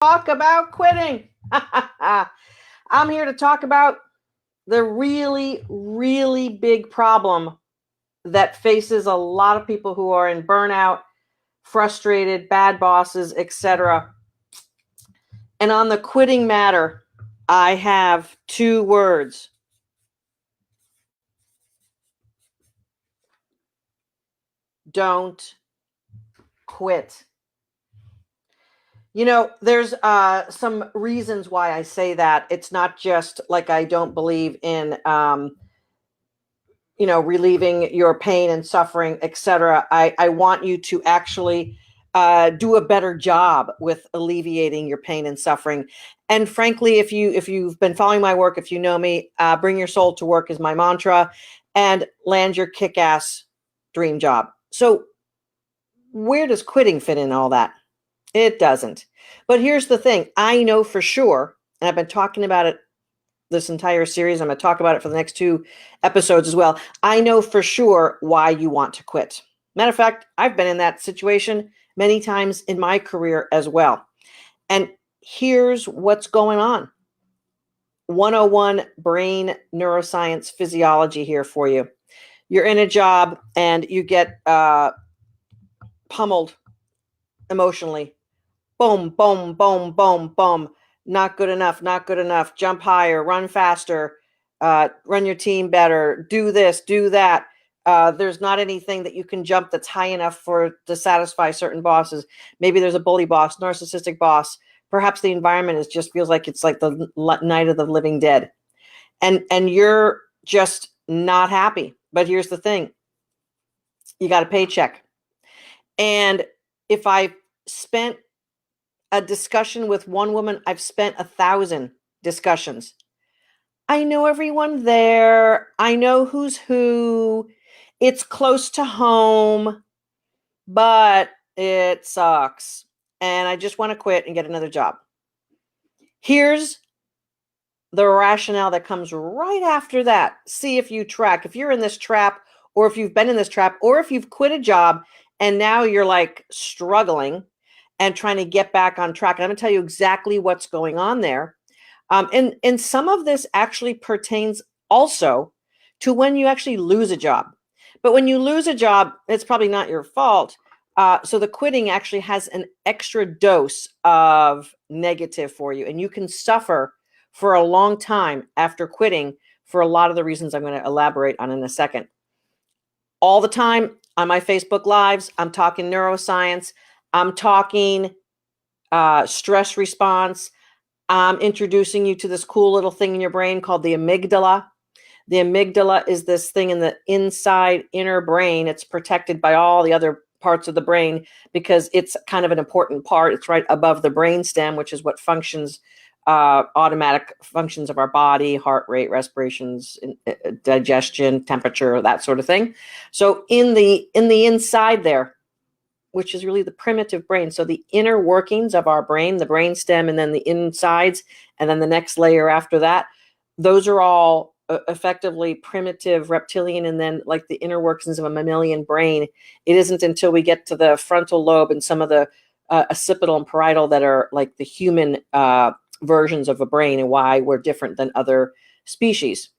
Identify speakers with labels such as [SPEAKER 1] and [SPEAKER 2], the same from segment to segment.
[SPEAKER 1] Talk about quitting. I'm here to talk about the really, really big problem that faces a lot of people who are in burnout, frustrated, bad bosses, etc. And on the quitting matter, I have two words. Don't quit. You know, there's some reasons why I say that. It's not just like I don't believe in relieving your pain and suffering, etc. I want you to actually do a better job with alleviating your pain and suffering. And frankly, if you've been following my work, if you know me, bring your soul to work is my mantra, and land your kick-ass dream job. So where does quitting fit in all that? It doesn't. But here's the thing. I know for sure, and I've been talking about it this entire series. I'm going to talk about it for the next two episodes as well. I know for sure why you want to quit. Matter of fact, I've been in that situation many times in my career as well. And here's what's going on. 101 brain neuroscience physiology here for you. You're in a job and you get pummeled emotionally. Boom, boom, boom, boom, boom. Not good enough, not good enough. Jump higher, run faster, run your team better, do this, do that. There's not anything that you can jump that's high enough to satisfy certain bosses. Maybe there's a bully boss, narcissistic boss. Perhaps the environment just feels like it's like the night of the living dead. And you're just not happy. But here's the thing. You got a paycheck. And if I spent a discussion with one woman, I've spent 1,000 discussions. I know everyone there. I know who's who. It's close to home, but it sucks. And I just want to quit and get another job. Here's the rationale that comes right after that. See if you track. If you're in this trap, or if you've been in this trap, or if you've quit a job and now you're like struggling and trying to get back on track. And I'm going to tell you exactly what's going on there. And some of this actually pertains also to when you actually lose a job. But when you lose a job, it's probably not your fault. So the quitting actually has an extra dose of negative for you. And you can suffer for a long time after quitting for a lot of the reasons I'm going to elaborate on in a second. All the time on my Facebook Lives, I'm talking neuroscience. I'm talking stress response. I'm introducing you to this cool little thing in your brain called the amygdala. The amygdala is this thing in the inside inner brain. It's protected by all the other parts of the brain because it's kind of an important part. It's right above the brain stem, which is what functions, automatic functions of our body, heart rate, respirations, digestion, temperature, that sort of thing. So in the inside there, which is really the primitive brain. So the inner workings of our brain, the brain stem, and then the insides, and then the next layer after that, those are all effectively primitive reptilian, and then like the inner workings of a mammalian brain. It isn't until we get to the frontal lobe and some of the occipital and parietal that are like the human versions of a brain, and why we're different than other species.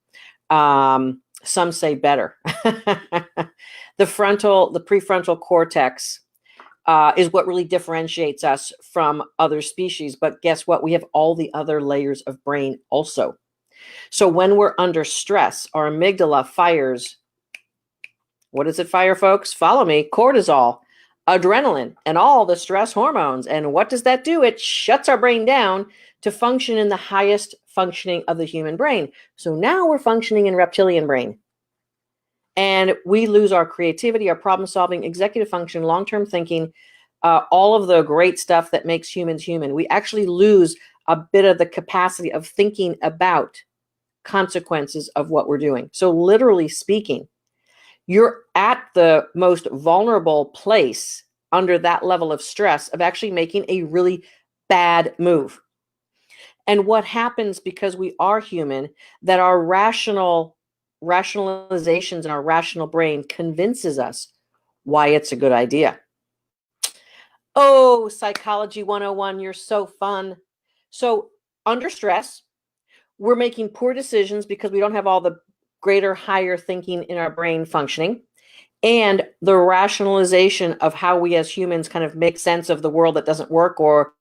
[SPEAKER 1] Some say better. The prefrontal cortex is what really differentiates us from other species. But guess what? We have all the other layers of brain also. So when we're under stress, our amygdala fires. What does it fire, folks? Follow me. Cortisol, adrenaline, and all the stress hormones. And what does that do? It shuts our brain down to function in the highest functioning of the human brain. So now we're functioning in reptilian brain. And we lose our creativity, our problem solving, executive function, long-term thinking, all of the great stuff that makes humans human. We actually lose a bit of the capacity of thinking about consequences of what we're doing. So literally speaking, you're at the most vulnerable place under that level of stress of actually making a really bad move. And what happens, because we are human, that our rationalizations in our rational brain convinces us why it's a good idea. Oh, Psychology 101, you're so fun. So under stress, we're making poor decisions because we don't have all the greater, higher thinking in our brain functioning. And the rationalization of how we as humans kind of make sense of the world that doesn't work or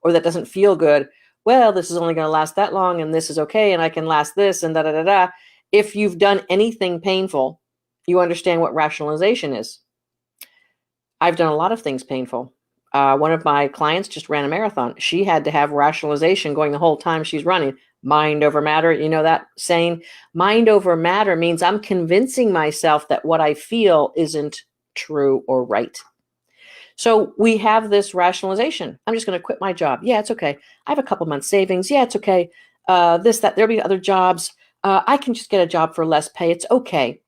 [SPEAKER 1] that doesn't feel good. Well, this is only going to last that long, and this is okay, and I can last this, and da da da da. If you've done anything painful, you understand what rationalization is. I've done a lot of things painful. One of my clients just ran a marathon. She had to have rationalization going the whole time she's running. Mind over matter. You know that saying? Mind over matter means I'm convincing myself that what I feel isn't true or right. So we have this rationalization. I'm just going to quit my job. Yeah, it's okay. I have a couple months savings. Yeah, it's okay. This, that, there'll be other jobs. I can just get a job for less pay. It's okay.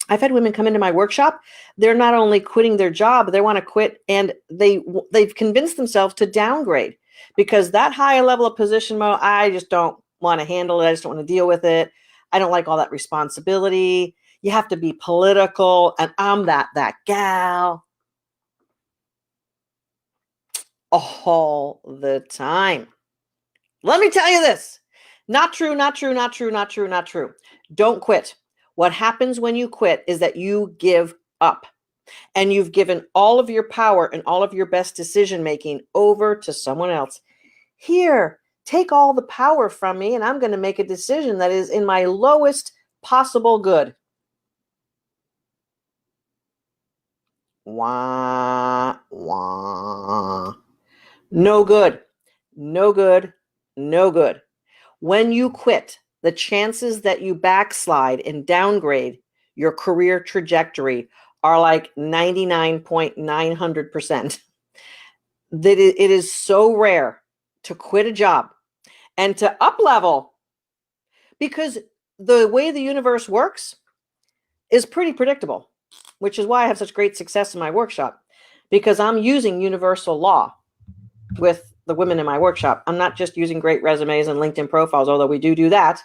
[SPEAKER 1] I've had women come into my workshop. They're not only quitting their job, they want to quit, and they've convinced themselves to downgrade because that higher level of position, Mo, I just don't want to handle it. I just don't want to deal with it. I don't like all that responsibility. You have to be political, and I'm that gal all the time. Let me tell you this. Not true, not true, not true, not true, not true. Don't quit. What happens when you quit is that you give up and you've given all of your power and all of your best decision making over to someone else. Here, take all the power from me and I'm going to make a decision that is in my lowest possible good. Wah, wah. No good. No good. No good. When you quit, the chances that you backslide and downgrade your career trajectory are like 99.900%. That it is so rare to quit a job and to up level because the way the universe works is pretty predictable, which is why I have such great success in my workshop because I'm using universal law with the women in my workshop. I'm not just using great resumes and LinkedIn profiles, although we do that.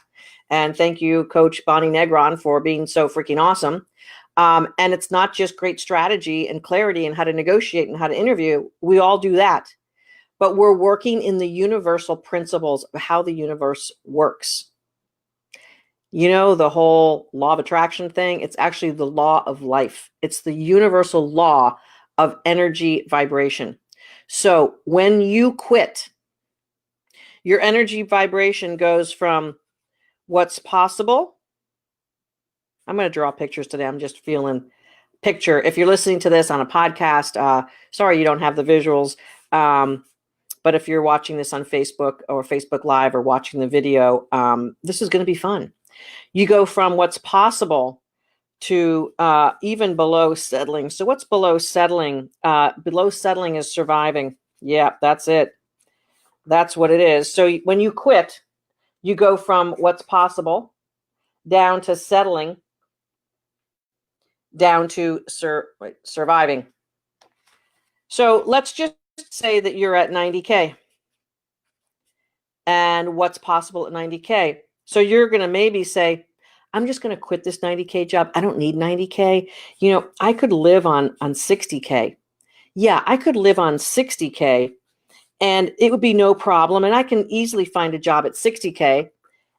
[SPEAKER 1] And thank you, Coach Bonnie Negron, for being so freaking awesome. And it's not just great strategy and clarity and how to negotiate and how to interview. We all do that. But we're working in the universal principles of how the universe works. You know, the whole law of attraction thing, it's actually the law of life. It's the universal law of energy vibration. So when you quit, your energy vibration goes from what's possible. I'm going to draw pictures today. I'm just feeling picture. If you're listening to this on a podcast, sorry you don't have the visuals. But if you're watching this on Facebook or Facebook Live or watching the video, this is going to be fun. You go from what's possible to even below settling. So what's below settling? Below settling is surviving. Yeah, that's it. That's what it is. So when you quit, you go from what's possible down to settling, down to surviving. So let's just say that you're at 90K. And what's possible at 90K? So you're going to maybe say, I'm just going to quit this 90K job. I don't need 90K. You know, I could live on 60K. Yeah, I could live on 60K and it would be no problem. And I can easily find a job at 60K.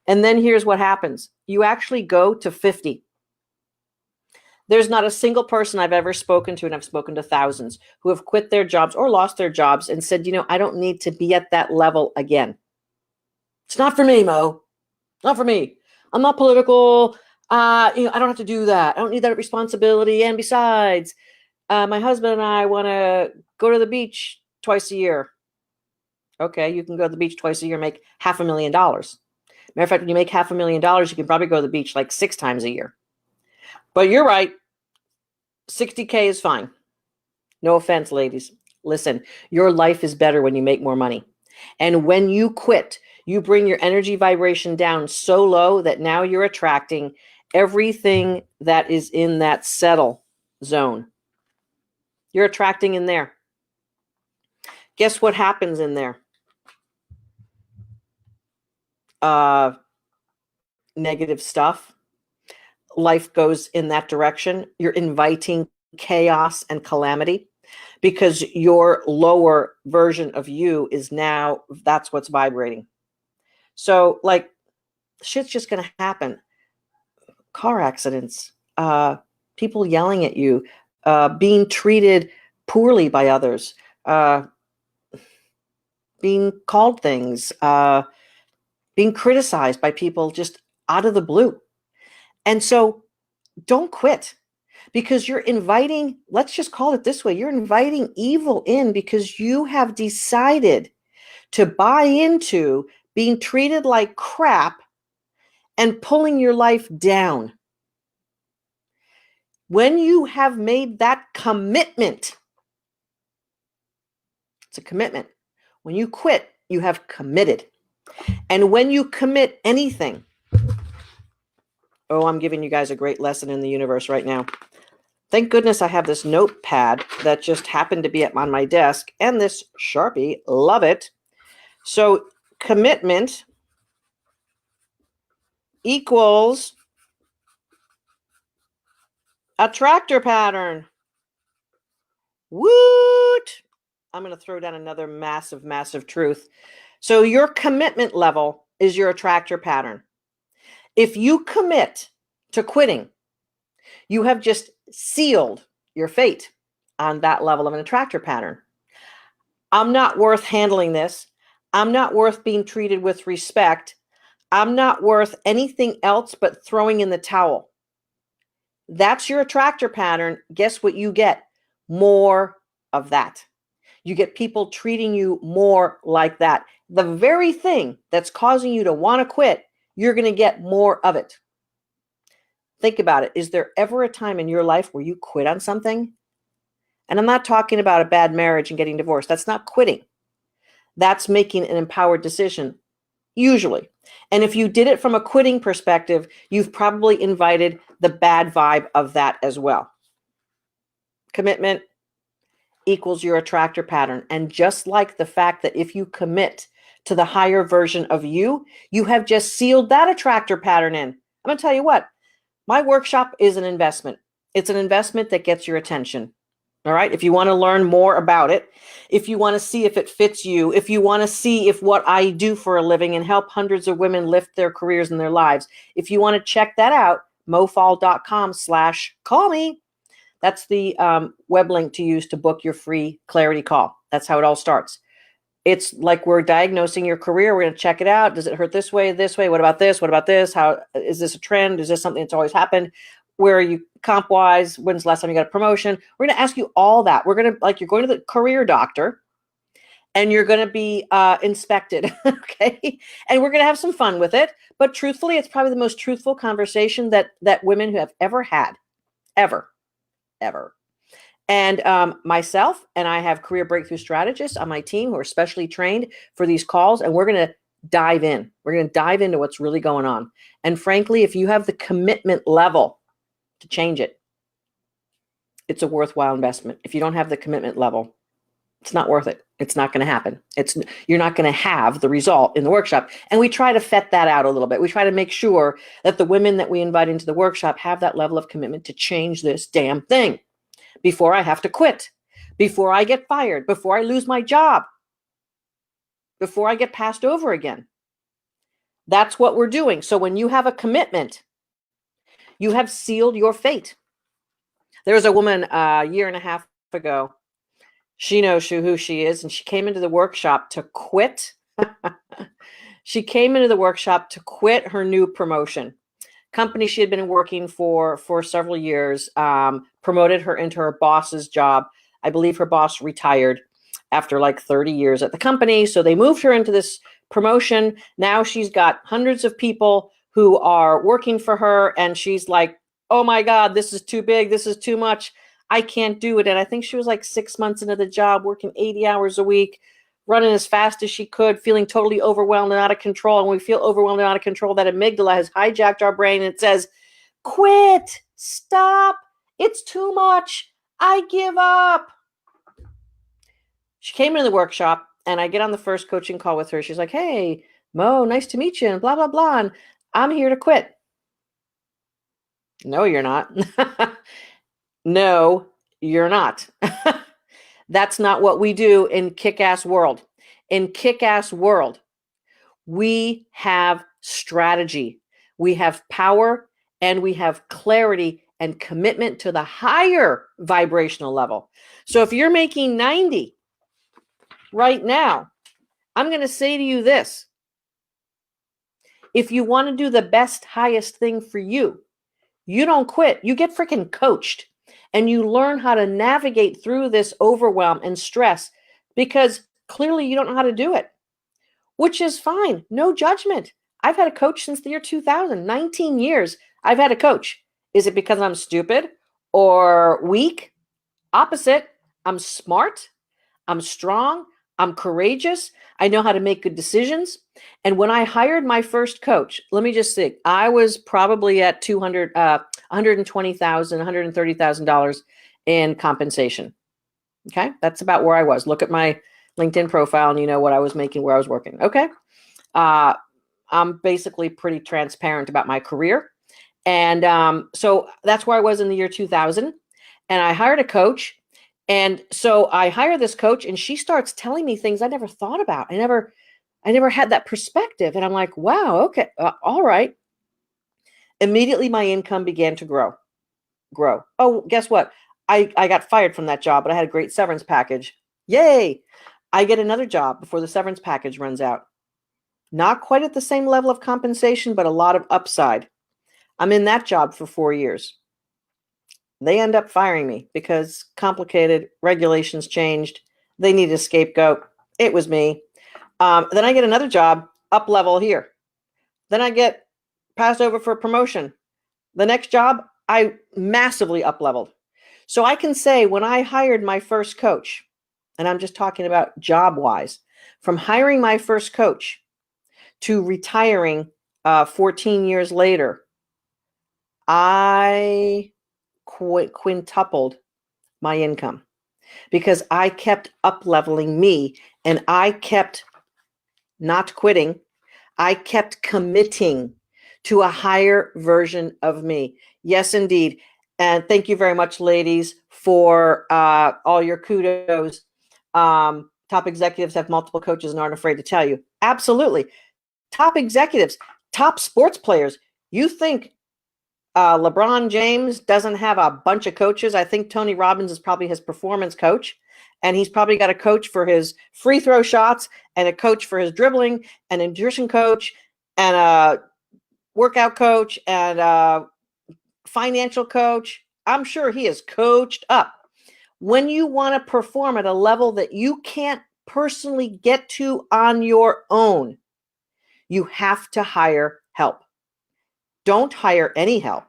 [SPEAKER 1] And then here's what happens. You actually go to 50. There's not a single person I've ever spoken to, and I've spoken to thousands, who have quit their jobs or lost their jobs and said, you know, I don't need to be at that level again. It's not for me, Mo. Not for me. I'm not political. I don't have to do that. I don't need that responsibility. And besides, my husband and I want to go to the beach twice a year. Okay, you can go to the beach twice a year, make $500,000. Matter of fact, when you make $500,000, you can probably go to the beach like 6 times a year. But you're right. 60K is fine. No offense, ladies. Listen, your life is better when you make more money. And when you quit, you bring your energy vibration down so low that now you're attracting everything that is in that settle zone. You're attracting in there. Guess what happens in there? Negative stuff. Life goes in that direction. You're inviting chaos and calamity because your lower version of you is now, that's what's vibrating. So like shit's just going to happen. Car accidents, people yelling at you, being treated poorly by others, being called things, being criticized by people just out of the blue. And so don't quit, because you're inviting, let's just call it this way, you're inviting evil in because you have decided to buy into being treated like crap and pulling your life down. When you have made that commitment, it's a commitment. When you quit, you have committed. And when you commit anything, oh, I'm giving you guys a great lesson in the universe right now. Thank goodness I have this notepad that just happened to be on my desk and this Sharpie. Love it. So commitment equals attractor pattern. Woot! I'm going to throw down another massive, massive truth. So your commitment level is your attractor pattern. If you commit to quitting, you have just sealed your fate on that level of an attractor pattern. I'm not worth handling this. I'm not worth being treated with respect. I'm not worth anything else but throwing in the towel. That's your attractor pattern. Guess what you get? More of that. You get people treating you more like that. The very thing that's causing you to want to quit, you're going to get more of it. Think about it. Is there ever a time in your life where you quit on something? And I'm not talking about a bad marriage and getting divorced. That's not quitting. That's making an empowered decision, usually. And if you did it from a quitting perspective, you've probably invited the bad vibe of that as well. Commitment equals your attractor pattern. And just like the fact that if you commit to the higher version of you, you have just sealed that attractor pattern in. I'm going to tell you what, my workshop is an investment. It's an investment that gets your attention. All right. If you want to learn more about it, if you want to see if it fits you, if you want to see if what I do for a living and help hundreds of women lift their careers and their lives, if you want to check that out, mofaul.com/call me. That's the web link to use to book your free clarity call. That's how it all starts. It's like we're diagnosing your career. We're going to check it out. Does it hurt this way, this way? What about this? What about this? How is this a trend? Is this something that's always happened? Where are you comp-wise? When's the last time you got a promotion? We're going to ask you all that. We're going to, like, you're going to the career doctor and you're going to be inspected. Okay. And we're going to have some fun with it. But truthfully, it's probably the most truthful conversation that women who have ever had, ever. And myself and I have career breakthrough strategists on my team who are specially trained for these calls. And we're going to dive in. We're going to dive into what's really going on. And frankly, if you have the commitment level to change it, it's a worthwhile investment. If you don't have the commitment level, it's not worth it. It's not going to happen. You're not going to have the result in the workshop. And we try to vet that out a little bit. We try to make sure that the women that we invite into the workshop have that level of commitment to change this damn thing before I have to quit, before I get fired, before I lose my job, before I get passed over again. That's what we're doing. So when you have a commitment, you have sealed your fate. There was a woman a year and a half ago. She knows who she is, and she came into the workshop to quit. She came into the workshop to quit her new promotion. Company she had been working for several years, promoted her into her boss's job. I believe her boss retired after like 30 years at the company. So they moved her into this promotion. Now she's got hundreds of people who are working for her. And she's like, oh my God, this is too big. This is too much. I can't do it. And I think she was like 6 months into the job, working 80 hours a week, running as fast as she could, feeling totally overwhelmed and out of control. And when we feel overwhelmed and out of control, that amygdala has hijacked our brain and it says, quit, stop, it's too much, I give up. She came into the workshop and I get on the first coaching call with her. She's like, hey, Mo, nice to meet you, and blah, blah, blah. And I'm here to quit. No, you're not. No, you're not. That's not what we do in Kick-Ass World. In Kick-Ass World, we have strategy, we have power, and we have clarity and commitment to the higher vibrational level. So if you're making 90 right now, I'm going to say to you this. If you want to do the best, highest thing for you, you don't quit. You get freaking coached and you learn how to navigate through this overwhelm and stress because clearly you don't know how to do it, which is fine. No judgment. I've had a coach since the year 2000, 19 years. I've had a coach. Is it because I'm stupid or weak? Opposite. I'm smart. I'm strong. I'm courageous. I know how to make good decisions. And when I hired my first coach, let me just think, I was probably at $120,000, $130,000 in compensation. Okay. That's about where I was. Look at my LinkedIn profile and you know what I was making, where I was working. Okay. I'm basically pretty transparent about my career. And so that's where I was in the year 2000. And I hired a coach. And so I hire this coach and she starts telling me things I never thought about. I never had that perspective. And I'm like, wow, okay, all right. Immediately my income began to grow. Oh, guess what? I got fired from that job, but I had a great severance package. Yay. I get another job before the severance package runs out. Not quite at the same level of compensation, but a lot of upside. I'm in that job for 4 years. They end up firing me because complicated regulations changed. They needed a scapegoat. It was me. Then I get another job up level here. Then I get passed over for promotion. The next job, I massively up leveled. So I can say when I hired my first coach, and I'm just talking about job wise, from hiring my first coach to retiring 14 years later, I quintupled my income because I kept up leveling me and I kept not quitting. I kept committing to a higher version of me. Yes, indeed. And thank you very much, ladies, for all your kudos. Top executives have multiple coaches and aren't afraid to tell you. Absolutely. Top executives, top sports players. You think LeBron James doesn't have a bunch of coaches? I think Tony Robbins is probably his performance coach. And he's probably got a coach for his free throw shots and a coach for his dribbling and a nutrition coach and a workout coach and a financial coach. I'm sure he is coached up. When you want to perform at a level that you can't personally get to on your own, you have to hire help. Don't hire any help.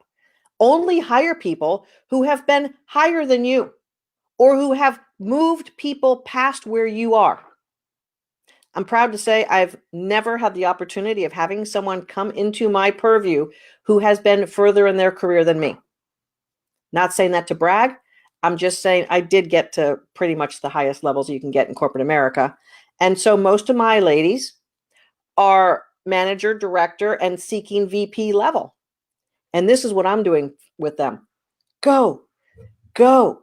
[SPEAKER 1] Only hire people who have been higher than you or who have moved people past where you are. I'm proud to say I've never had the opportunity of having someone come into my purview who has been further in their career than me. Not saying that to brag. I'm just saying I did get to pretty much the highest levels you can get in corporate America. And so most of my ladies are manager, director, and seeking VP level. And this is what I'm doing with them. Go, go,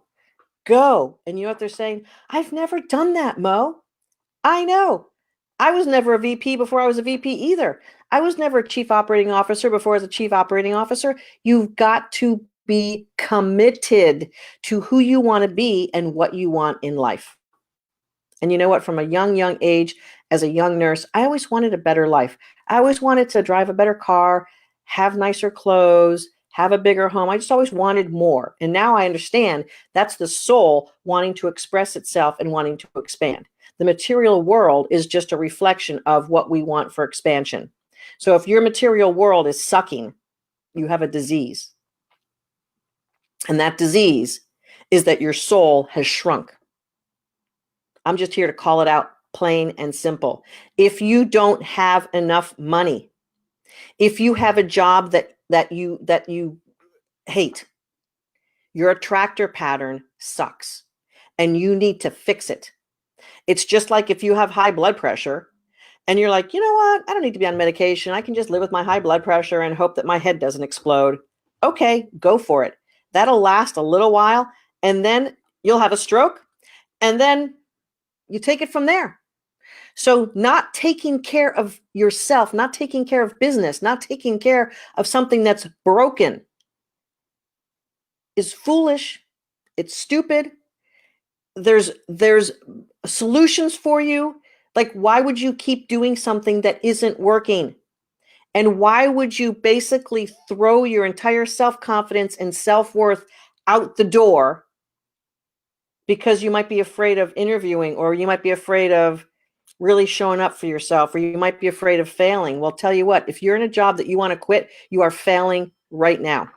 [SPEAKER 1] go. And you know what they're saying? I've never done that, Mo. I know. I was never a VP before I was a VP either. I was never a chief operating officer before I was a chief operating officer. You've got to be committed to who you want to be and what you want in life. And you know what? From a young age, as a young nurse, I always wanted a better life. I always wanted to drive a better car, have nicer clothes, have a bigger home. I just always wanted more. And now I understand that's the soul wanting to express itself and wanting to expand. The material world is just a reflection of what we want for expansion. So if your material world is sucking, you have a disease. And that disease is that your soul has shrunk. I'm just here to call it out plain and simple. If you don't have enough money, if you have a job that you hate, your attractor pattern sucks and you need to fix it. It's just like if you have high blood pressure and you're like, you know what? I don't need to be on medication. I can just live with my high blood pressure and hope that my head doesn't explode. Okay, go for it. That'll last a little while and then you'll have a stroke And then you take it from there. So not taking care of yourself, not taking care of business, not taking care of something that's broken is foolish. It's stupid. There's solutions for you. Like, why would you keep doing something that isn't working? And why would you basically throw your entire self-confidence and self-worth out the door because you might be afraid of interviewing, or you might be afraid of really showing up for yourself, or you might be afraid of failing? Well, tell you what, if you're in a job that you want to quit, you are failing right now.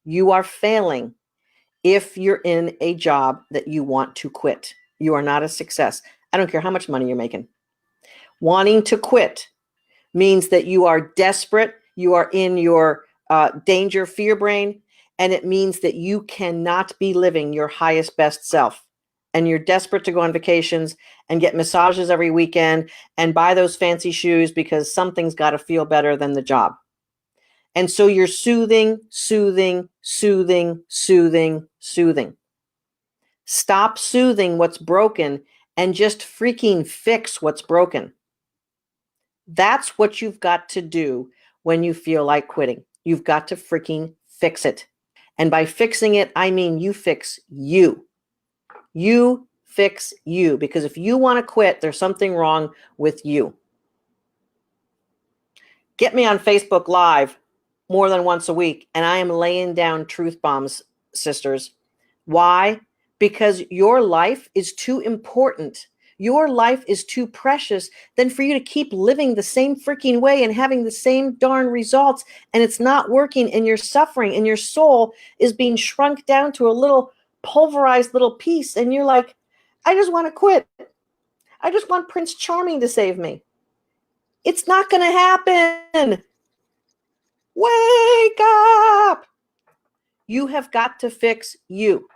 [SPEAKER 1] You are failing if you're in a job that you want to quit. You are not a success. I don't care how much money you're making. Wanting to quit means that you are desperate, you are in your danger fear brain, and it means that you cannot be living your highest best self. And you're desperate to go on vacations and get massages every weekend and buy those fancy shoes because something's got to feel better than the job. And so you're soothing, soothing, soothing, soothing, soothing. Stop soothing what's broken and just freaking fix what's broken. That's what you've got to do when you feel like quitting. You've got to freaking fix it. And by fixing it, I mean you fix you. You fix you. Because if you want to quit, there's something wrong with you. Get me on Facebook Live more than once a week, and I am laying down truth bombs, sisters. Why? Because your life is too important. Your life is too precious than for you to keep living the same freaking way and having the same darn results, and it's not working, and you're suffering, and your soul is being shrunk down to a little pulverized little piece, and you're like, I just want to quit. I just want Prince Charming to save me. It's not going to happen. Wake up. You have got to fix you.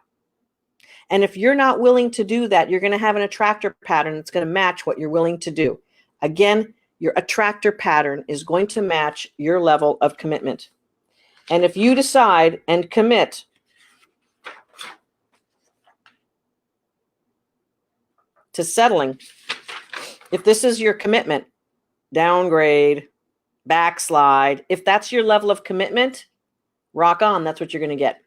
[SPEAKER 1] And if you're not willing to do that, you're going to have an attractor pattern that's going to match what you're willing to do. Again, your attractor pattern is going to match your level of commitment. And if you decide and commit to settling, if this is your commitment, downgrade, backslide, if that's your level of commitment, rock on, that's what you're going to get.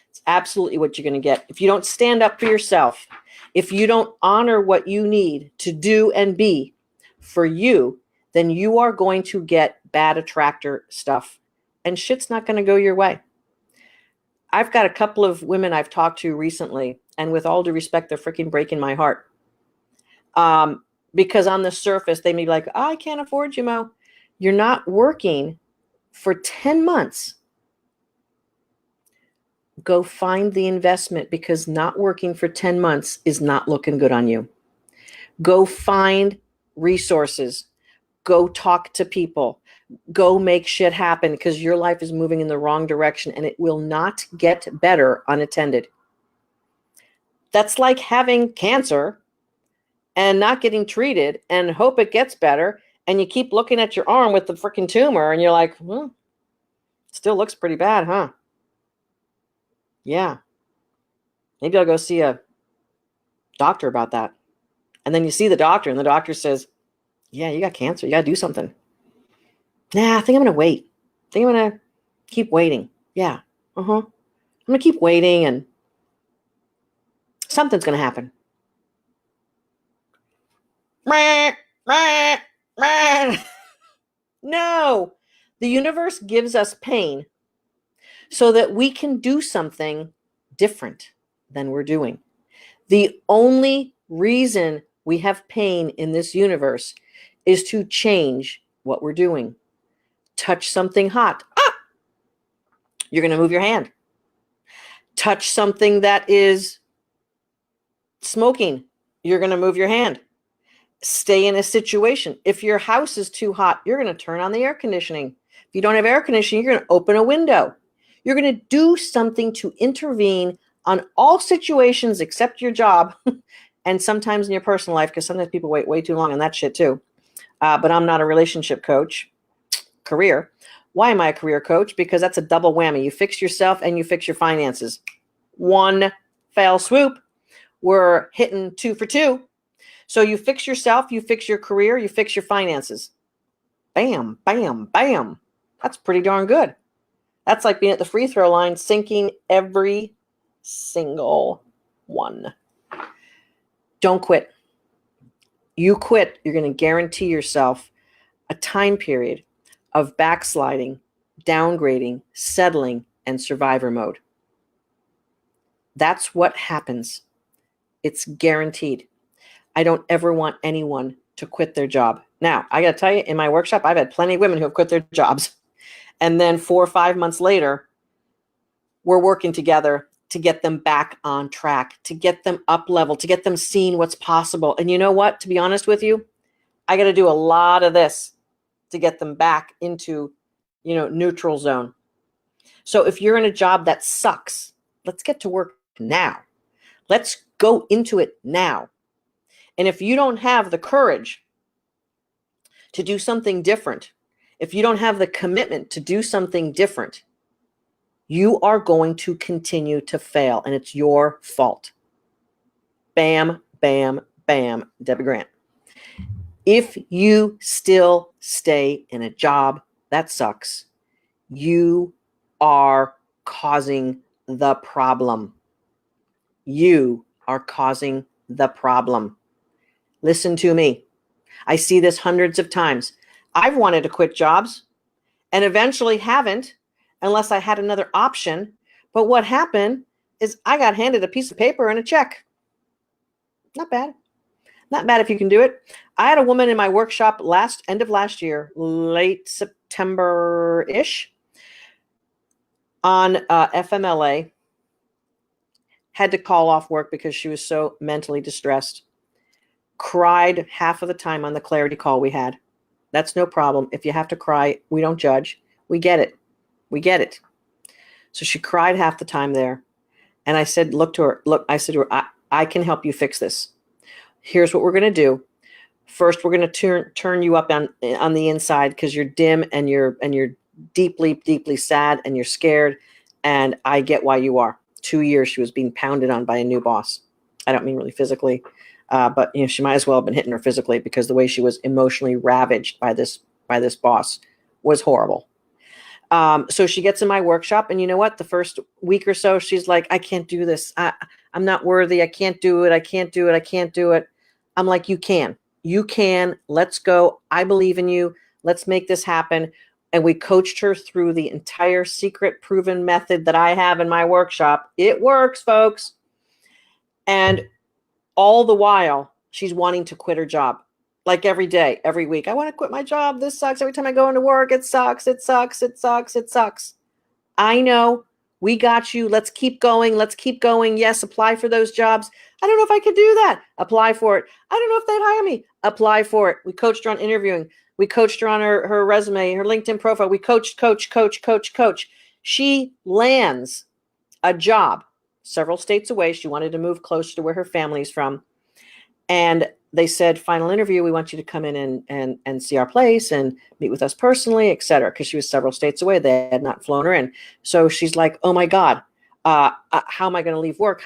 [SPEAKER 1] It's absolutely what you're going to get. If you don't stand up for yourself, if you don't honor what you need to do and be for you, then you are going to get bad attractor stuff. And shit's not going to go your way. I've got a couple of women I've talked to recently, and with all due respect, they're freaking breaking my heart. Because on the surface, they may be like, I can't afford you, Mo. You're not working for 10 months. Go find the investment, because not working for 10 months is not looking good on you. Go find resources. Go talk to people. Go make shit happen, because your life is moving in the wrong direction and it will not get better unattended. That's like having cancer and not getting treated and hope it gets better. And you keep looking at your arm with the freaking tumor and you're like, still looks pretty bad, huh? Yeah. Maybe I'll go see a doctor about that. And then you see the doctor and the doctor says, yeah, you got cancer. You got to do something. Nah, I think I'm going to wait. I think I'm going to keep waiting. Yeah. I'm going to keep waiting and something's going to happen. No. The universe gives us pain so that we can do something different than we're doing. The only reason we have pain in this universe is to change what we're doing. Touch something hot. You're going to move your hand. Touch something that is smoking. You're going to move your hand. Stay in a situation. If your house is too hot, you're going to turn on the air conditioning. If you don't have air conditioning, you're going to open a window. You're going to do something to intervene on all situations except your job and sometimes in your personal life, because sometimes people wait way too long on that shit too. But I'm not a relationship coach. Career. Why am I a career coach? Because that's a double whammy. You fix yourself and you fix your finances. One fell swoop. we're hitting 2 for 2. So you fix yourself, you fix your career, you fix your finances. Bam, bam, bam. That's pretty darn good. That's like being at the free throw line, sinking every single one. Don't quit. You quit, you're going to guarantee yourself a time period of backsliding, downgrading, settling, and survivor mode. That's what happens. It's guaranteed. I don't ever want anyone to quit their job. Now, I got to tell you, in my workshop, I've had plenty of women who have quit their jobs. And then 4 or 5 months later, we're working together to get them back on track, to get them up level, to get them seeing what's possible. And you know what? To be honest with you, I got to do a lot of this to get them back into, neutral zone. So if you're in a job that sucks, let's get to work now. Let's go into it now. And if you don't have the courage to do something different, if you don't have the commitment to do something different, you are going to continue to fail, and it's your fault. Bam, bam, bam, Debbie Grant. If you still stay in a job that sucks, you are causing the problem. You are causing the problem. Listen to me. I see this hundreds of times. I've wanted to quit jobs and eventually haven't unless I had another option. But what happened is I got handed a piece of paper and a check. Not bad. Not bad if you can do it. I had a woman in my workshop end of last year, late September-ish, on FMLA, had to call off work because she was so mentally distressed. Cried half of the time on the clarity call we had. That's no problem. If you have to cry, we don't judge. We get it. We get it. So she cried half the time there. And I said, I said to her, I can help you fix this. Here's what we're going to do. First, we're going to turn you up on the inside because you're dim and you're deeply, deeply sad and you're scared. And I get why you are. 2 years she was being pounded on by a new boss. I don't mean really physically, but she might as well have been hitting her physically because the way she was emotionally ravaged by this boss was horrible. So she gets in my workshop, and you know what? The first week or so, she's like, I can't do this. I'm not worthy. I can't do it. I can't do it. I can't do it. I'm like, you can. You can. Let's go. I believe in you. Let's make this happen. And we coached her through the entire secret proven method that I have in my workshop. It works, folks. And all the while, she's wanting to quit her job. Like every day, every week. I want to quit my job. This sucks. Every time I go into work, it sucks. It sucks. It sucks. It sucks. I know. We got you. Let's keep going. Let's keep going. Yes, apply for those jobs. I don't know if I could do that. Apply for it. I don't know if they'd hire me. Apply for it. We coached her on interviewing. We coached her on her resume, her LinkedIn profile. We coach. She lands a job several states away. She wanted to move closer to where her family's from. And they said, final interview, we want you to come in and see our place and meet with us personally, et cetera, because she was several states away. They had not flown her in. So she's like, oh, my God, how am I going to leave work?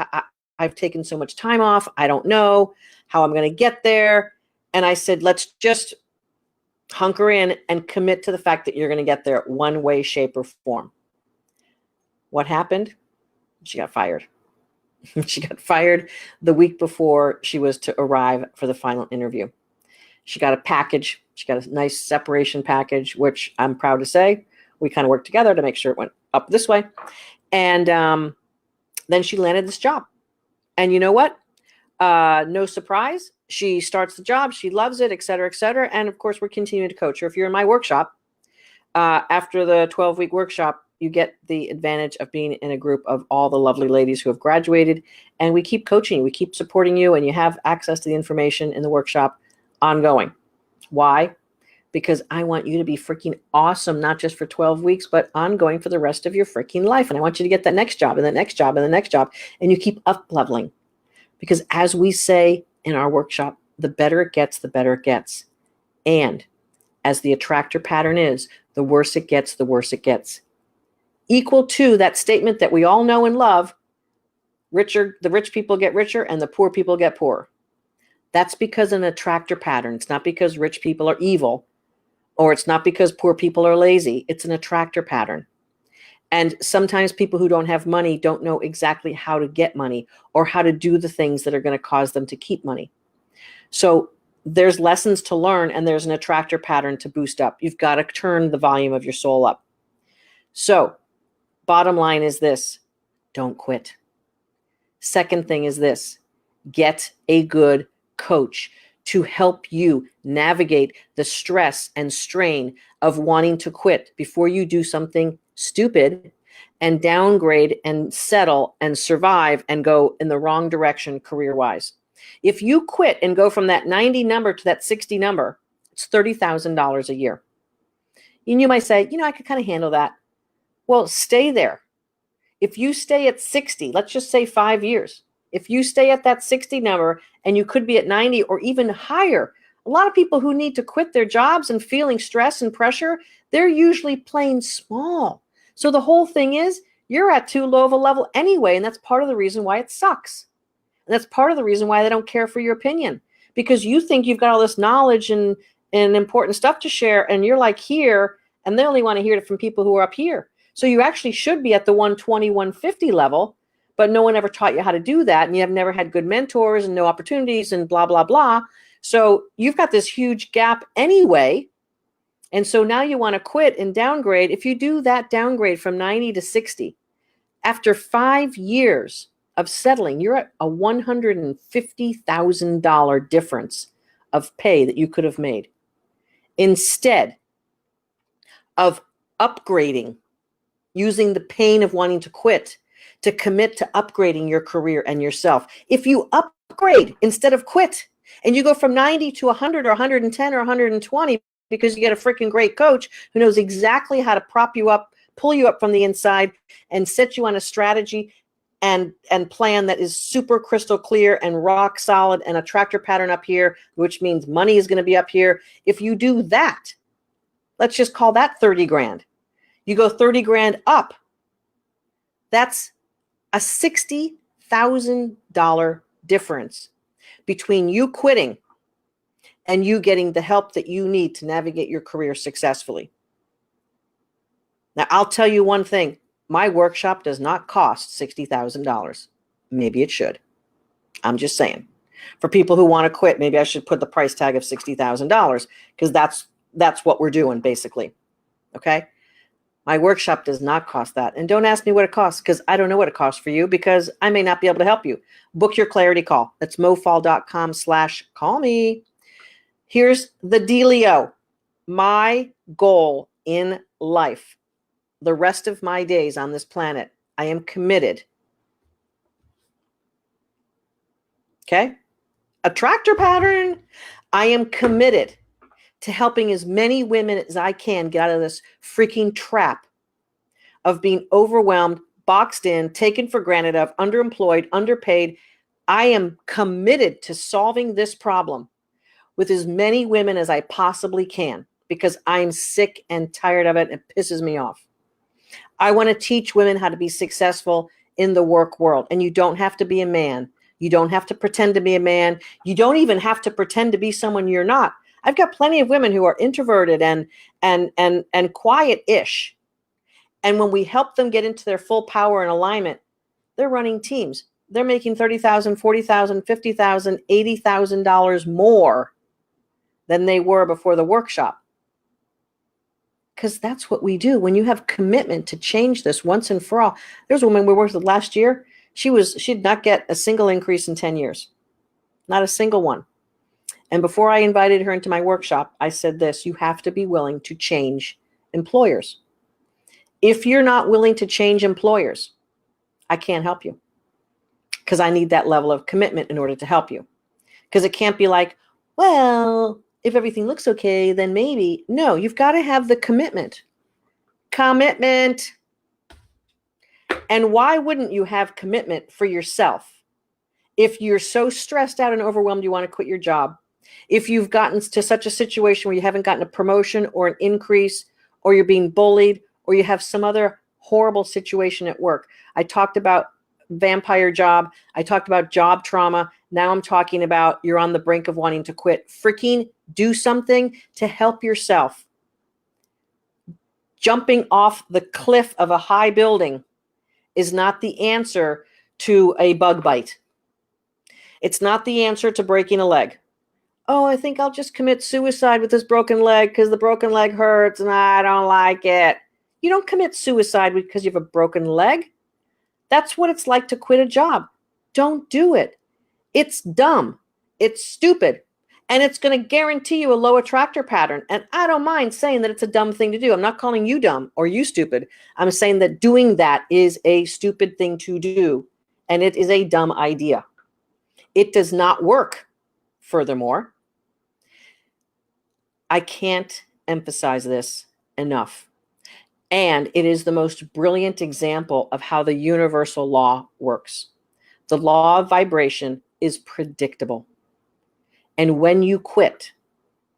[SPEAKER 1] I've taken so much time off. I don't know how I'm going to get there. And I said, let's just hunker in and commit to the fact that you're going to get there one way, shape, or form. What happened? She got fired. She got fired the week before she was to arrive for the final interview. She got a package. She got a nice separation package, which I'm proud to say we kind of worked together to make sure it went up this way. And then she landed this job. And you know what? No surprise. She starts the job. She loves it, et cetera, et cetera. And of course, we're continuing to coach her. If you're in my workshop, after the 12-week workshop, you get the advantage of being in a group of all the lovely ladies who have graduated, and we keep coaching you, we keep supporting you, and you have access to the information in the workshop ongoing. Why? Because I want you to be freaking awesome, not just for 12 weeks, but ongoing for the rest of your freaking life. And I want you to get that next job and the next job and the next job, and you keep up leveling. Because as we say in our workshop, the better it gets, the better it gets. And as the attractor pattern is, the worse it gets, the worse it gets. Equal to that statement that we all know and love, the rich people get richer and the poor people get poorer. That's because of an attractor pattern. It's not because rich people are evil, or it's not because poor people are lazy. It's an attractor pattern. And sometimes people who don't have money don't know exactly how to get money or how to do the things that are going to cause them to keep money. So there's lessons to learn, and there's an attractor pattern to boost up. You've got to turn the volume of your soul up. So bottom line is this: don't quit. Second thing is this: get a good coach to help you navigate the stress and strain of wanting to quit before you do something stupid and downgrade and settle and survive and go in the wrong direction career-wise. If you quit and go from that 90 number to that 60 number, it's $30,000 a year. And you might say, I could kind of handle that. Well, stay there. If you stay at 60, let's just say 5 years, if you stay at that 60 number and you could be at 90 or even higher, a lot of people who need to quit their jobs and feeling stress and pressure, they're usually playing small. So the whole thing is you're at too low of a level anyway, and that's part of the reason why it sucks. And that's part of the reason why they don't care for your opinion, because you think you've got all this knowledge and important stuff to share, and you're like here, and they only want to hear it from people who are up here. So you actually should be at the 120, 150 level, but no one ever taught you how to do that, and you have never had good mentors and no opportunities and blah, blah, blah. So you've got this huge gap anyway, and so now you want to quit and downgrade. If you do that downgrade from 90 to 60, after 5 years of settling, you're at a $150,000 difference of pay that you could have made. Instead of upgrading, using the pain of wanting to quit to commit to upgrading your career and yourself. If you upgrade instead of quit, and you go from 90 to 100 or 110 or 120 because you get a freaking great coach who knows exactly how to prop you up, pull you up from the inside, and set you on a strategy and plan that is super crystal clear and rock solid, and a tractor pattern up here, which means money is going to be up here. If you do that, let's just call that 30 grand. You go 30 grand up. That's a $60,000 difference between you quitting and you getting the help that you need to navigate your career successfully. Now, I'll tell you one thing. My workshop does not cost $60,000. Maybe it should. I'm just saying. For people who want to quit, maybe I should put the price tag of $60,000, because that's what we're doing, basically. Okay? My workshop does not cost that. And don't ask me what it costs, because I don't know what it costs for you, because I may not be able to help you. Book your clarity call. That's mofaul.com/call me. Here's the dealio. My goal in life, the rest of my days on this planet, I am committed. Okay? Attractor pattern. I am committed to helping as many women as I can get out of this freaking trap of being overwhelmed, boxed in, taken for granted of, underemployed, underpaid. I am committed to solving this problem with as many women as I possibly can, because I'm sick and tired of it. And it pisses me off. I want to teach women how to be successful in the work world. And you don't have to be a man. You don't have to pretend to be a man. You don't even have to pretend to be someone you're not. I've got plenty of women who are introverted and quiet-ish. And when we help them get into their full power and alignment, they're running teams. They're making $30,000, $40,000, $50,000, $80,000 more than they were before the workshop. Because that's what we do. When you have commitment to change this once and for all. There's a woman we worked with last year. She did not get a single increase in 10 years. Not a single one. And before I invited her into my workshop, I said this: you have to be willing to change employers. If you're not willing to change employers, I can't help you, because I need that level of commitment in order to help you. Because it can't be like, well, if everything looks okay, then maybe. No, you've got to have the commitment. Commitment. And why wouldn't you have commitment for yourself? If you're so stressed out and overwhelmed, you want to quit your job. If you've gotten to such a situation where you haven't gotten a promotion or an increase, or you're being bullied, or you have some other horrible situation at work. I talked about vampire job. I talked about job trauma. Now I'm talking about you're on the brink of wanting to quit. Freaking do something to help yourself. Jumping off the cliff of a high building is not the answer to a bug bite. It's not the answer to breaking a leg. Oh, I think I'll just commit suicide with this broken leg because the broken leg hurts and I don't like it. You don't commit suicide because you have a broken leg. That's what it's like to quit a job. Don't do it. It's dumb. It's stupid. And it's going to guarantee you a low attractor pattern. And I don't mind saying that it's a dumb thing to do. I'm not calling you dumb or you stupid. I'm saying that doing that is a stupid thing to do. And it is a dumb idea. It does not work. Furthermore, I can't emphasize this enough. And it is the most brilliant example of how the universal law works. The law of vibration is predictable. And when you quit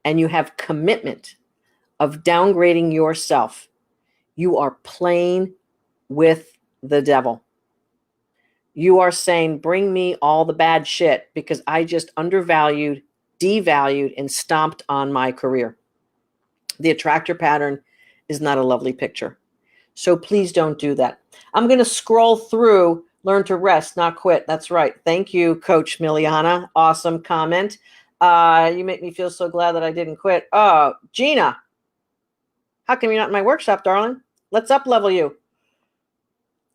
[SPEAKER 1] and you have commitment of downgrading yourself, you are playing with the devil. You are saying, bring me all the bad shit because I just undervalued, devalued, and stomped on my career. The attractor pattern is not a lovely picture. So please don't do that. I'm going to scroll through, learn to rest, not quit. That's right. Thank you, Coach Miliana. Awesome comment. You make me feel so glad that I didn't quit. Oh, Gina, how come you're not in my workshop, darling? Let's up-level you.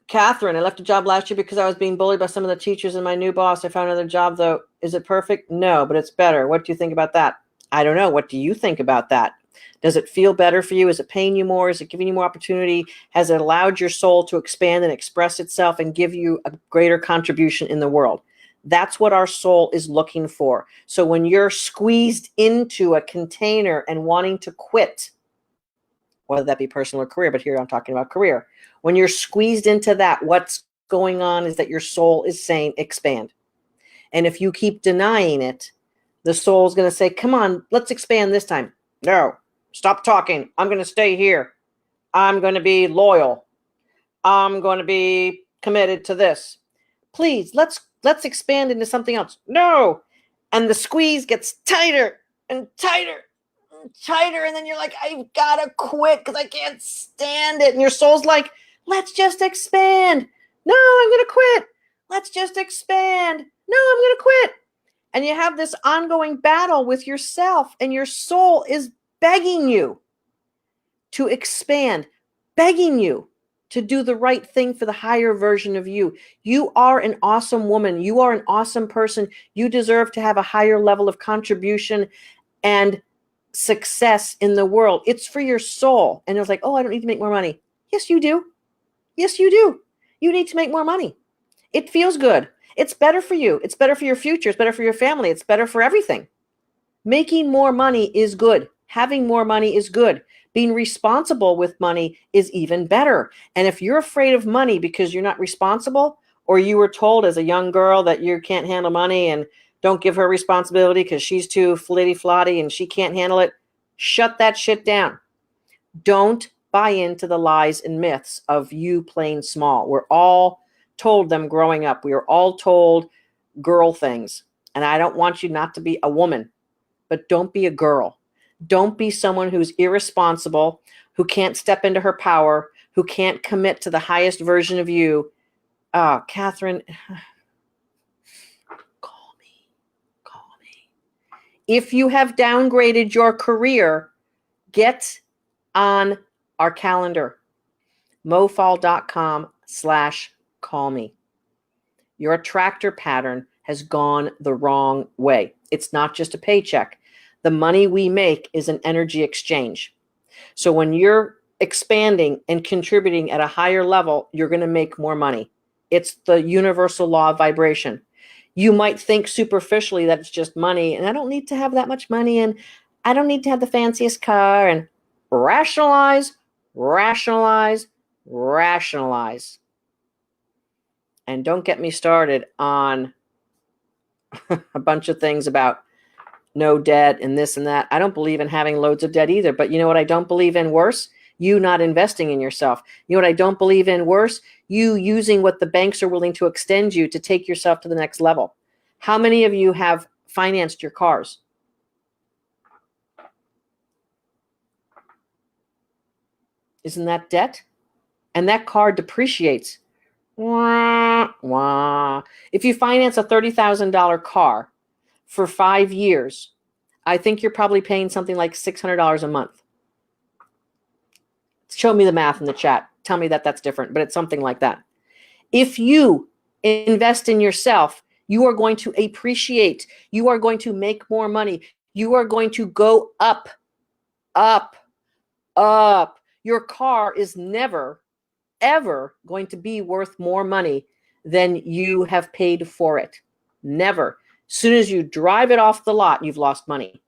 [SPEAKER 1] Catherine, I left a job last year because I was being bullied by some of the teachers and my new boss. I found another job, though. Is it perfect? No, but it's better. What do you think about that? I don't know. What do you think about that? Does it feel better for you? Is it paying you more? Is it giving you more opportunity? Has it allowed your soul to expand and express itself and give you a greater contribution in the world? That's what our soul is looking for. So when you're squeezed into a container and wanting to quit, whether that be personal or career, but here I'm talking about career. When you're squeezed into that, what's going on is that your soul is saying expand. And if you keep denying it, the soul is going to say, come on, let's expand this time. No, stop talking. I'm going to stay here. I'm going to be loyal. I'm going to be committed to this. Please, let's expand into something else. No. And the squeeze gets tighter and tighter and tighter. And then you're like, I've got to quit because I can't stand it. And your soul's like, let's just expand. No, I'm going to quit. Let's just expand. No, I'm going to quit. And you have this ongoing battle with yourself, and your soul is begging you to expand, begging you to do the right thing for the higher version of you. You are an awesome woman. You are an awesome person. You deserve to have a higher level of contribution and success in the world. It's for your soul. And it's like, oh, I don't need to make more money. Yes, you do. Yes, you do. You need to make more money. It feels good. It's better for you. It's better for your future. It's better for your family. It's better for everything. Making more money is good. Having more money is good. Being responsible with money is even better. And if you're afraid of money because you're not responsible, or you were told as a young girl that you can't handle money and don't give her responsibility because she's too flitty-flotty and she can't handle it, shut that shit down. Don't buy into the lies and myths of you playing small. We're all told them growing up. We were all told girl things. And I don't want you not to be a woman, but don't be a girl. Don't be someone who's irresponsible, who can't step into her power, who can't commit to the highest version of you. Catherine, call me. If you have downgraded your career, get on our calendar, mofaul.com/call me. Your attractor pattern has gone the wrong way. It's not just a paycheck. The money we make is an energy exchange. So when you're expanding and contributing at a higher level, you're going to make more money. It's the universal law of vibration. You might think superficially that it's just money, and I don't need to have that much money, and I don't need to have the fanciest car, and rationalize. And don't get me started on a bunch of things about no debt and this and that. I don't believe in having loads of debt either. But you know what I don't believe in worse? You not investing in yourself. You know what I don't believe in worse? You using what the banks are willing to extend you to take yourself to the next level. How many of you have financed your cars? Isn't that debt? And that car depreciates. Wah, wah. If you finance a $30,000 car for 5 years, I think you're probably paying something like $600 a month. Show me the math in the chat. Tell me that that's different, but it's something like that. If you invest in yourself, you are going to appreciate. You are going to make more money. You are going to go up, up, up. Your car is never, ever going to be worth more money than you have paid for it. Never. As soon as you drive it off the lot, you've lost money.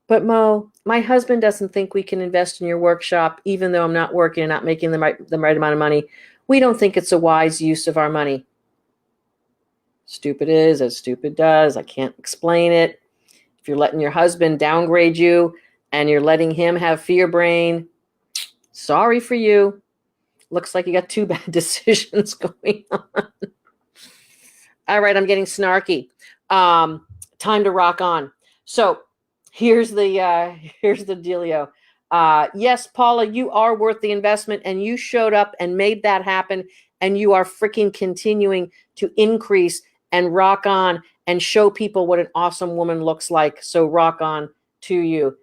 [SPEAKER 1] But Mo, my husband doesn't think we can invest in your workshop, even though I'm not working and not making the right amount of money. We don't think it's a wise use of our money. Stupid is as stupid does. I can't explain it. If you're letting your husband downgrade you and you're letting him have fear brain, sorry for you. Looks like you got two bad decisions going on. All right, I'm getting snarky. Time to rock on. So here's the dealio. Yes, Paula, you are worth the investment, and you showed up and made that happen, and you are freaking continuing to increase and rock on and show people what an awesome woman looks like. So rock on to you.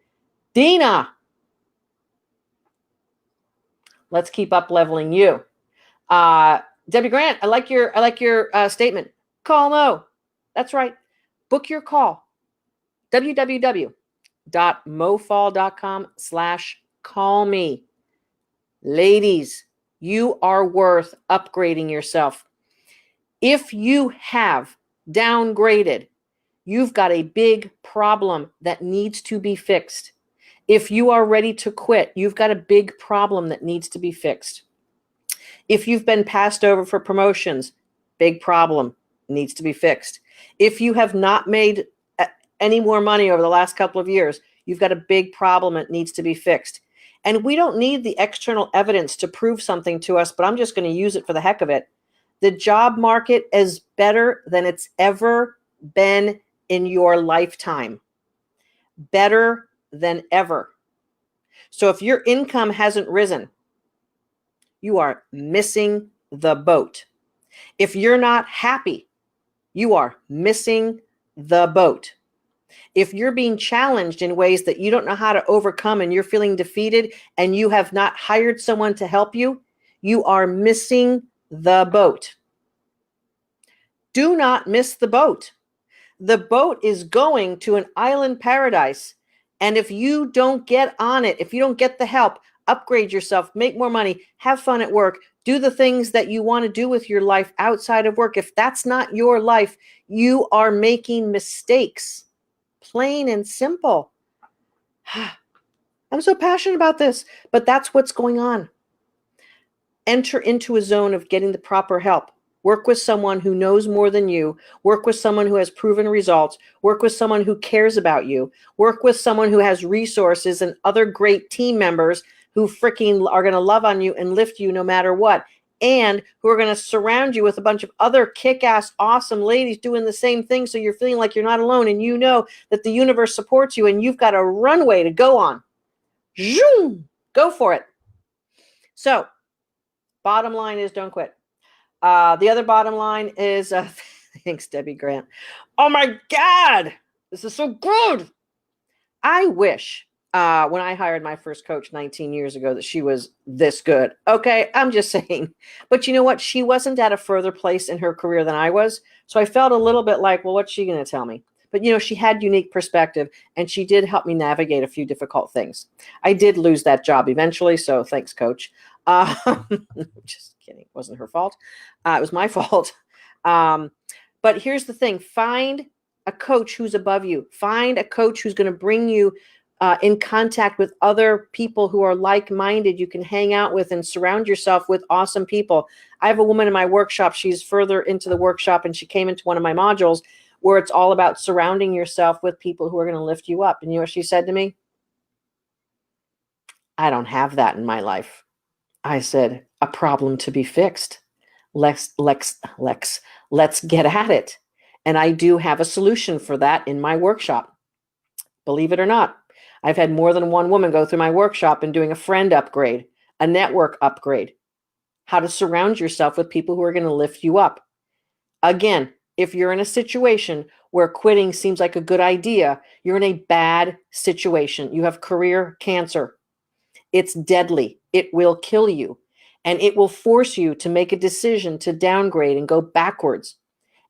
[SPEAKER 1] Dina, let's keep up leveling you. Debbie Grant, I like your statement. Call Mo. That's right. Book your call. www.mofaul.com/call me. Ladies, you are worth upgrading yourself. If you have downgraded, you've got a big problem that needs to be fixed. If you are ready to quit, you've got a big problem that needs to be fixed. If you've been passed over for promotions, big problem, needs to be fixed. If you have not made any more money over the last couple of years, you've got a big problem that needs to be fixed. And we don't need the external evidence to prove something to us, but I'm just going to use it for the heck of it. The job market is better than it's ever been in your lifetime. Better than ever. So if your income hasn't risen, you are missing the boat. If you're not happy, you are missing the boat. If you're being challenged in ways that you don't know how to overcome and you're feeling defeated and you have not hired someone to help you, you are missing the boat. Do not miss the boat. The boat is going to an island paradise. And if you don't get on it, if you don't get the help, upgrade yourself, make more money, have fun at work, do the things that you want to do with your life outside of work. If that's not your life, you are making mistakes. Plain and simple. I'm so passionate about this, but that's what's going on. Enter into a zone of getting the proper help. Work with someone who knows more than you. Work with someone who has proven results. Work with someone who cares about you. Work with someone who has resources and other great team members who freaking are going to love on you and lift you no matter what, and who are going to surround you with a bunch of other kick-ass, awesome ladies doing the same thing, so you're feeling like you're not alone, and you know that the universe supports you, and you've got a runway to go on. Zoom! Go for it. So, bottom line is don't quit. The other bottom line is, thanks, Debbie Grant. Oh my God, this is so good. I wish when I hired my first coach 19 years ago that she was this good. Okay, I'm just saying. But you know what? She wasn't at a further place in her career than I was. So I felt a little bit like, well, what's she going to tell me? But, you know, she had unique perspective, and she did help me navigate a few difficult things. I did lose that job eventually, so thanks, Coach. Just kidding. It wasn't her fault. It was my fault. But here's the thing. Find a coach who's above you. Find a coach who's going to bring you in contact with other people who are like-minded you can hang out with, and surround yourself with awesome people. I have a woman in my workshop. She's further into the workshop, and she came into one of my modules where it's all about surrounding yourself with people who are going to lift you up. And you know what she said to me? I don't have that in my life. I said, a problem to be fixed. Let's get at it. And I do have a solution for that in my workshop. Believe it or not, I've had more than one woman go through my workshop and doing a friend upgrade, a network upgrade, how to surround yourself with people who are going to lift you up. Again, if you're in a situation where quitting seems like a good idea, you're in a bad situation. You have career cancer. It's deadly. It will kill you. And it will force you to make a decision to downgrade and go backwards.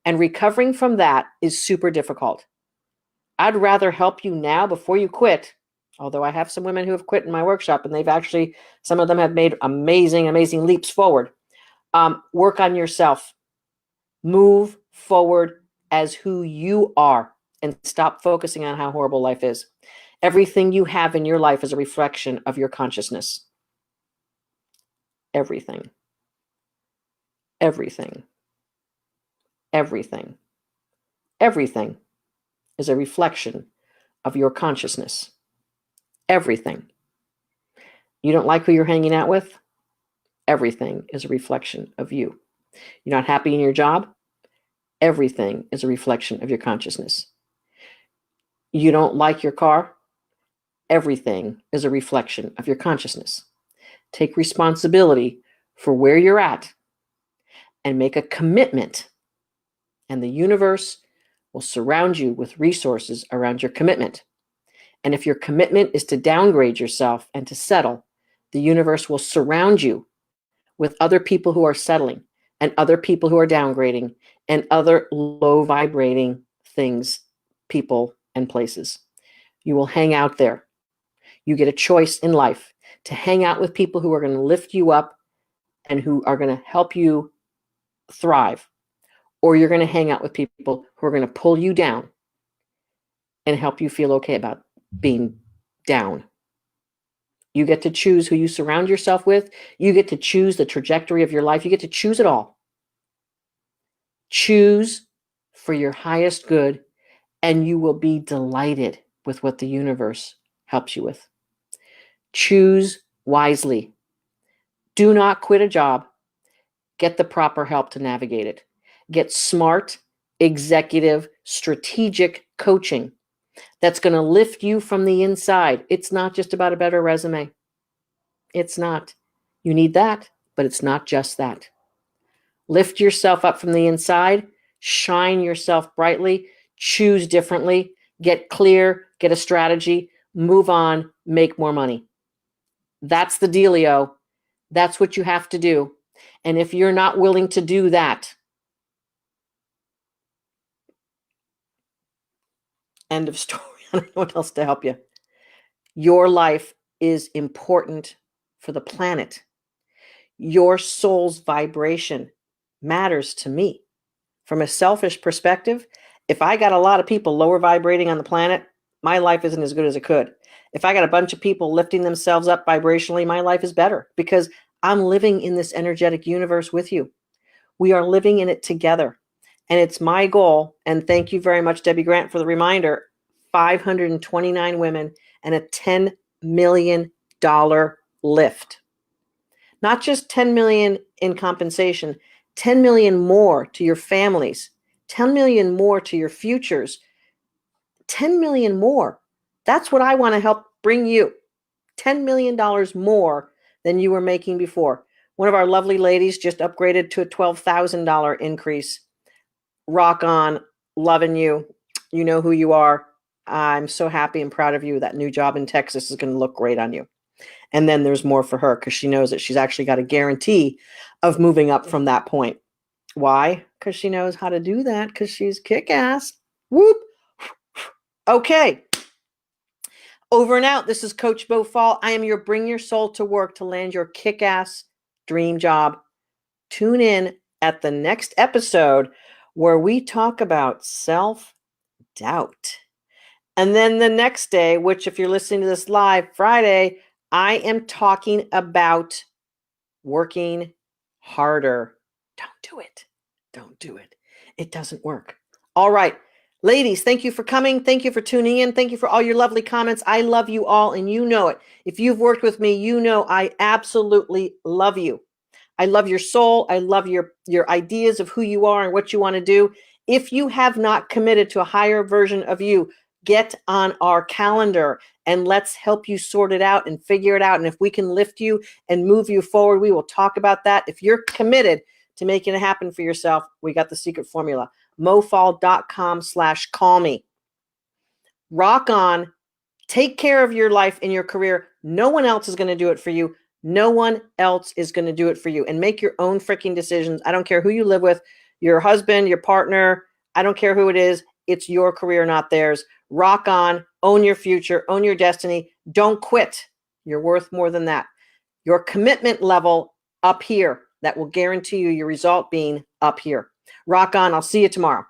[SPEAKER 1] And recovering from that is super difficult. I'd rather help you now before you quit. Although I have some women who have quit in my workshop and they've actually, some of them have made amazing, amazing leaps forward. Work on yourself. Move forward as who you are and stop focusing on how horrible life is. Everything you have in your life is a reflection of your consciousness. Everything. Everything. Everything. Everything is a reflection of your consciousness. Everything. You don't like who you're hanging out with? Everything is a reflection of you. You're not happy in your job? Everything is a reflection of your consciousness. You don't like your car? Everything is a reflection of your consciousness. Take responsibility for where you're at and make a commitment, and the universe will surround you with resources around your commitment. And if your commitment is to downgrade yourself and to settle, the universe will surround you with other people who are settling and other people who are downgrading and other low vibrating things, people, and places. You will hang out there. You get a choice in life to hang out with people who are going to lift you up and who are going to help you thrive. Or you're going to hang out with people who are going to pull you down and help you feel okay about being down. You get to choose who you surround yourself with. You get to choose the trajectory of your life. You get to choose it all. Choose for your highest good, and you will be delighted with what the universe helps you with. Choose wisely. Do not quit a job. Get the proper help to navigate it. Get smart, executive, strategic coaching that's going to lift you from the inside. It's not just about a better resume. It's not. You need that, but it's not just that. Lift yourself up from the inside, shine yourself brightly, choose differently, get clear, get a strategy, move on, make more money. That's the dealio. That's what you have to do. And if you're not willing to do that, end of story. I don't know what else to help you. Your life is important for the planet. Your soul's vibration matters to me. From a selfish perspective, if I got a lot of people lower vibrating on the planet, my life isn't as good as it could. If I got a bunch of people lifting themselves up vibrationally, my life is better because I'm living in this energetic universe with you. We are living in it together. And it's my goal, and thank you very much, Debbie Grant, for the reminder, 529 women and a $10 million lift. Not just 10 million in compensation, 10 million more to your families, 10 million more to your futures, 10 million more. That's what I want to help bring you. $10 million more than you were making before. One of our lovely ladies just upgraded to a $12,000 increase. Rock on, loving you. You know who you are. I'm so happy and proud of you. That new job in Texas is going to look great on you. And then there's more for her because she knows that she's actually got a guarantee of moving up from that point. Why? Because she knows how to do that because she's kick-ass. Whoop. Okay. Over and out. This is Coach Mo Faul. I am your Bring Your Soul to Work to land your kick-ass dream job. Tune in at the next episode where we talk about self-doubt. And then the next day, which if you're listening to this live Friday, I am talking about working harder. Don't do it. Don't do it. It doesn't work. All right. Ladies, thank you for coming. Thank you for tuning in. Thank you for all your lovely comments. I love you all, and you know it. If you've worked with me, you know I absolutely love you. I love your soul. I love your ideas of who you are and what you want to do. If you have not committed to a higher version of you, get on our calendar and let's help you sort it out and figure it out. And if we can lift you and move you forward, we will talk about that. If you're committed to making it happen for yourself, we got the secret formula. mofaul.com/call me. Rock on. Take care of your life and your career. No one else is going to do it for you. No one else is going to do it for you. And make your own freaking decisions. I don't care who you live with, your husband, your partner. I don't care who it is. It's your career, not theirs. Rock on. Own your future. Own your destiny. Don't quit. You're worth more than that. Your commitment level up here. That will guarantee you your result being up here. Rock on. I'll see you tomorrow.